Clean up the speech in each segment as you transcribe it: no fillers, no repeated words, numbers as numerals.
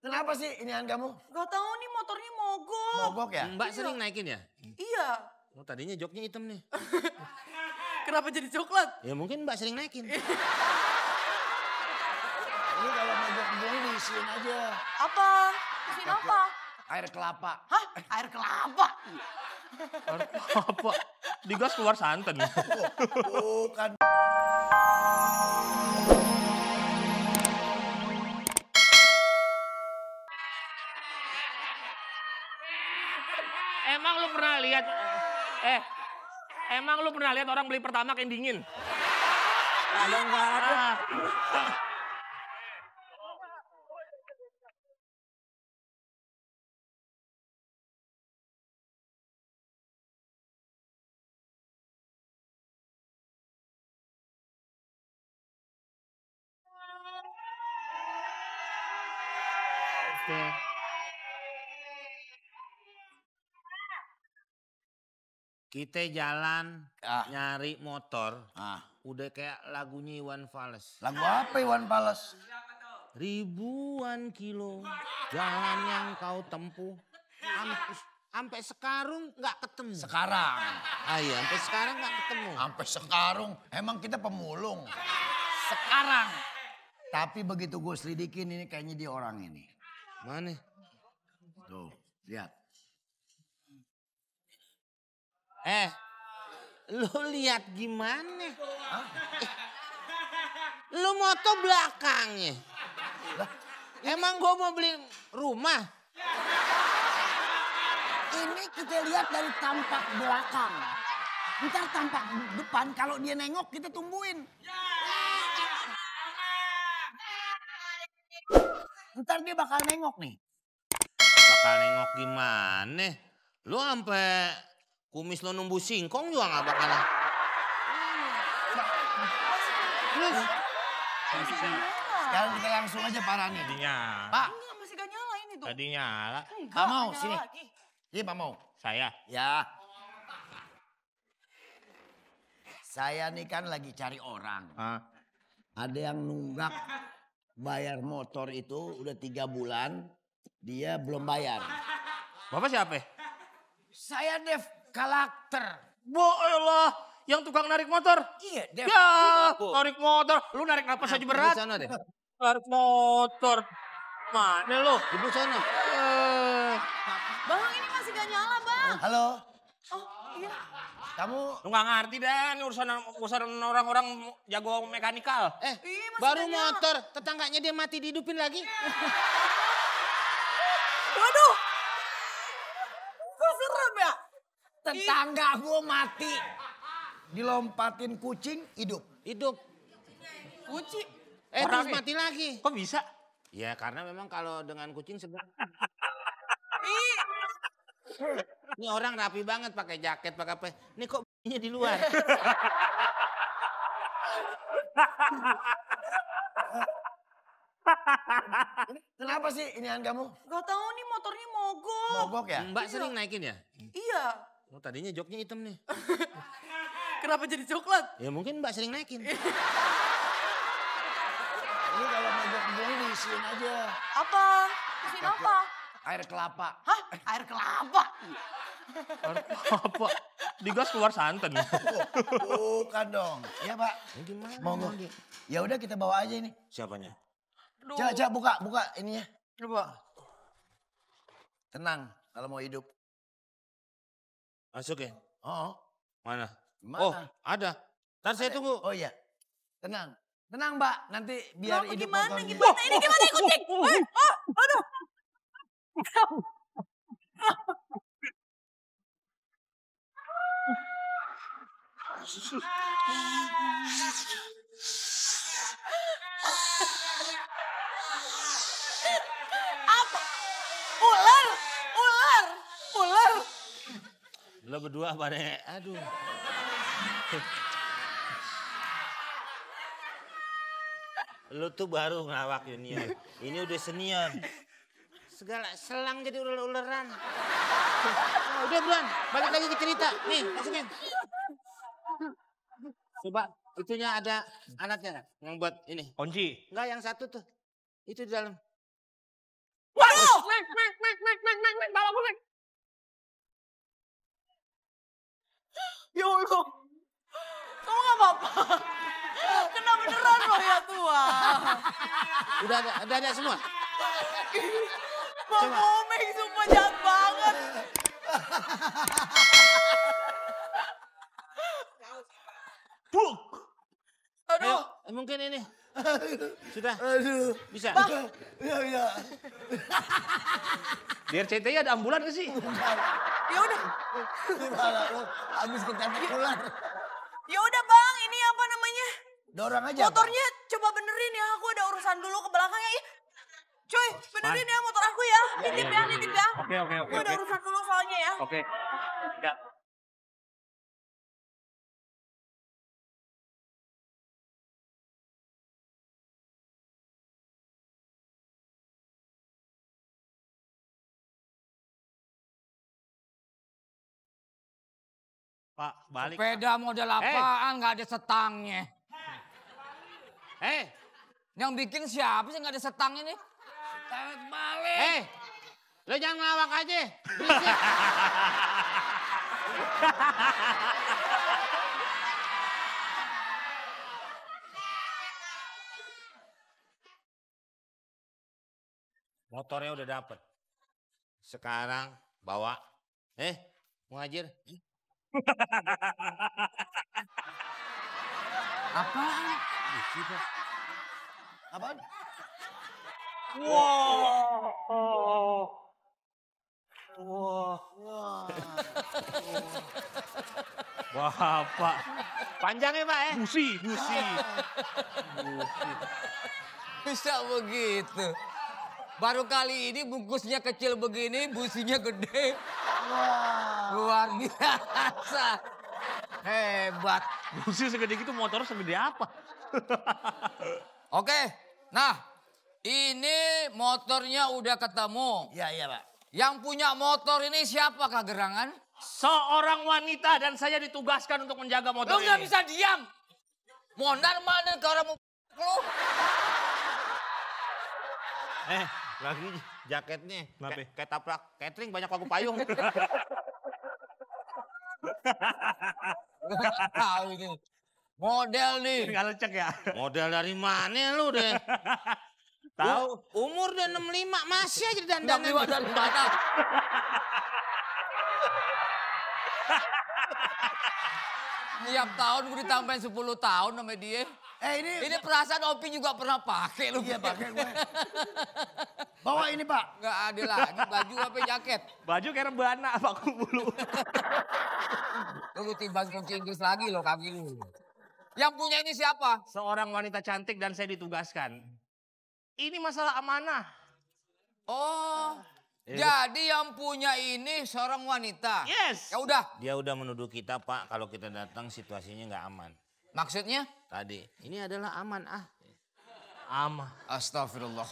Kenapa sih inian kamu? Gak tahu nih motornya mogok. Mogok ya? Mbak sering naikin ya? Iya. Oh, tadinya joknya hitam nih. Kenapa jadi coklat? Ya mungkin Mbak sering naikin. Ini kalau mogok begini diisiin aja. Apa? Isiin apa? Air kelapa. Hah? Air kelapa? Apa? Digas keluar santan. Bukan. Emang lu pernah lihat orang beli pertamax yang dingin? Ada nggak ada? Kita jalan Ah. nyari motor. Ah. Udah kayak lagunya Iwan Fals. Lagu apa Iwan Fals? Ribuan kilo jalan yang kau tempuh. Sampai sekarang nggak ketemu. Sekarang. Iya, sampai sekarang nggak ketemu. Sampai sekarang. Emang kita pemulung. Sekarang. Tapi begitu gue selidikin ini kayaknya dia orang ini. Mana? Tuh, lihat. Lu lihat gimana? Lu moto belakangnya. Emang gua mau beli rumah? Ini kita lihat dari tampak belakang. Ntar tampak depan kalau dia nengok kita tungguin. Ntar dia bakal nengok nih. Bakal nengok gimana? Lu sampai kumis lo numbuh singkong juga gak bakalan. Sekarang kita langsung aja parah nih. Tadinya. Pak, Enggak, masih gak nyala ini tuh. Tadi nyala. Pak mau Nyala sini. lagi. Iya Pak mau. Saya. Ya. Saya nih kan lagi cari orang. Ada yang nunggak bayar motor itu udah 3 bulan. Dia belum bayar. Bapak siapa? Saya Dev Karakter. Boelah, yang tukang narik motor. Iya Dev. Ya, narik motor. Lu narik apa saja berat? Di sana deh. Narik motor. Mana lu? Di sana. Bang, ini masih gak nyala, Bang. Halo. Oh, iya. Kamu Lu gak ngerti dan urusan orang-orang jago mekanikal. Ih, masih Baru gak nyala. motor, tetangganya dia mati dihidupin lagi. Waduh. Kok serem ya? tetangga gue mati. Dilompatin kucing hidup. Hidup. Kucing. Terus Orangnya. mati lagi. Kok bisa? Ya karena memang kalau dengan kucing sebelah. Ini orang rapi banget pakai jaket, pakai apa. Ini kok nya di luar. Kenapa sih inian kamu? Gak tahu nih motornya mogok. Mogok ya? Mbak sering naikin ya? Iya. Oh, tadinya joknya hitam nih. Kenapa jadi coklat? Ya mungkin Mbak sering naikin. Ini kalau mogok begini diisiin aja. Apa? Isiin apa? Air kelapa. Hah? Air kelapa? Apa? Digas keluar santan. Bukan dong. Iya Pak. Ya, gimana? Monggo. Ya udah kita bawa aja ini. Siapanya? Coba buka ininya. Coba. Tenang kalau mau hidup. Masuk ya? Oh, Mana? gimana? Oh, ada. Ntar saya tunggu. Oh iya. Tenang. Tenang Mbak, nanti biar Kenapa? hidup Gimana? motornya. Gimana? Ini gimana kucing? Aduh. Apa? Ular. Ular. Ular. Lo berdua pada, aduh. Lo tuh baru ngelawak junior. Ini udah senior. Segala selang jadi ular-ularan. Nah, udah buruan, balik lagi ke cerita. Nih, masukin. Coba, itunya ada anaknya nggak? Yang buat ini. Kunci. Enggak, yang satu tuh. Itu di dalam. Mek, bawa gue, Mek. Ya Allah. Kamu gak apa-apa. Kena beneran loh ya tua. Udah ada semua. Bang Komeng sumpah jahat banget. Buk. Aduh. Ayo, mungkin ini. Sudah. Aduh. Bisa. Ya. Di RCTI ada ambulan gak sih? Ya udah. Gimana lu? Habis ketabrak ular. Ya udah Bang, ini apa namanya? Dorong aja. Motornya coba benerin ya. Aku ada urusan dulu ke belakangnya. Ih, cuy, benerin ya motor aku ya. Nitip ya, nitip ya. Oke. Aku ada urusan dulu soalnya ya. Oke. Ya. Pak, balik. Sepeda model apaan nggak ada setangnya? Yang bikin siapa sih nggak ada setang ini? Balik. Lo jangan ngelawak aja. Motornya udah dapet. Sekarang bawa. Muhajir. Apaan? Apaan? Wah, Pak. Panjang ya Pak ya? Busi. Bisa begitu. Baru kali ini bungkusnya kecil begini, businya gede. Luar biasa. Hebat. Busi segede gitu, motor segede apa? Oke, nah ini motornya udah ketemu. Iya Pak. Yang punya motor ini siapa Kak Gerangan? Seorang wanita dan saya ditugaskan untuk menjaga motor Lo nggak ini. bisa diam. Mondar-mandir ke orang mau lu. Lagi jaketnya. Kenapa? Kayak taprak catering banyak lagu payung. Tahu ini. Model nih. Nggak lecek ya? Model dari mana lu deh? Tahu. Umur udah 65 masih aja Nggak dandanan. beli dari mana? Tiap tahun gue ditambahin 10 tahun sama dia. Ini perasaan Opi juga pernah pakai lu. Iya pakai gue. Bawa ini Pak. Nggak ada lagi baju apa jaket. Baju kayak rebana Pak Kubulu. Lu timbang kunci Inggris lagi lo kaki lu. Yang punya ini siapa? Seorang wanita cantik dan saya ditugaskan. Ini masalah amanah. Oh, jadi yang punya ini seorang wanita. Yes. Ya udah. Dia udah menuduh kita Pak kalau kita datang situasinya nggak aman. Maksudnya? Tadi ini adalah aman Astagfirullah.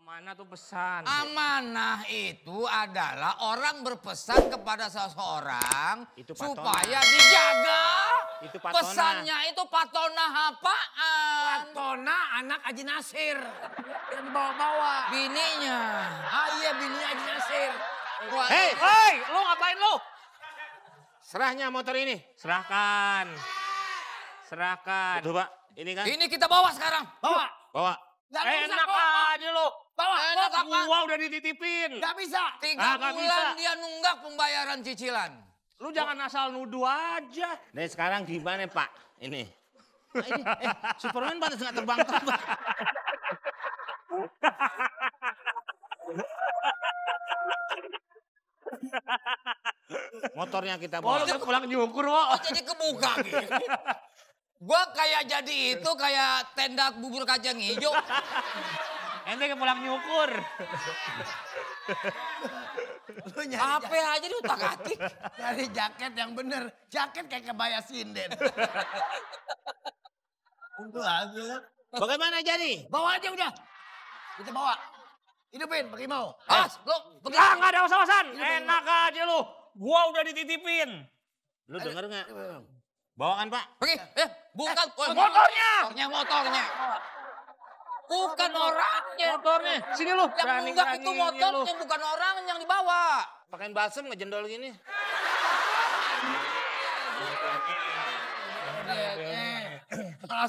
Amanah tuh pesan. Amanah itu adalah orang berpesan kepada seseorang Itu patonah. supaya dijaga. Itu patonah. Pesannya itu patonah apaan? Tona anak Haji Nasir. Yang bawa-bawa. Bininya. Iya bininya Haji Nasir. Wah, Hei, lu ngapain lu? Serahnya motor ini. Serahkan. Betul Pak. Ini kan. ini kita bawa sekarang. Bawa. Enak aja lu. Enak apa? Gua udah dititipin. Gak bisa. 3 nggak bulan bisa. dia nunggak pembayaran cicilan. Lu jangan asal nuduh aja. Nih sekarang gimana Pak? Ini. Nah, ini Superman pada nggak terbang-terbang. Motornya kita Oh, bawa. lu pulang nyukur, Wo. Jadi kebuka gitu. Gua kayak jadi itu kayak tenda bubur kacang hijau. Ente ke pulang nyukur. Lu HP aja di utak atik. nyari jaket yang bener. Jaket kayak kebaya sinden. Untuk aja. Bagaimana jadi? Bawa aja udah. Kita bawa. Hidupin pakai mau. Lu pergi. Nggak ada was-wasan. Enak aja lu. Gua udah dititipin. Lu denger nggak? Bawa kan Pak? Pergi. Bukan. Motornya! Motornya. Bukan orangnya. Motornya. Sini lu. Yang nunggak itu motornya, bukan orang yang dibawa. Pakein balsem ngejendol gini. Kepala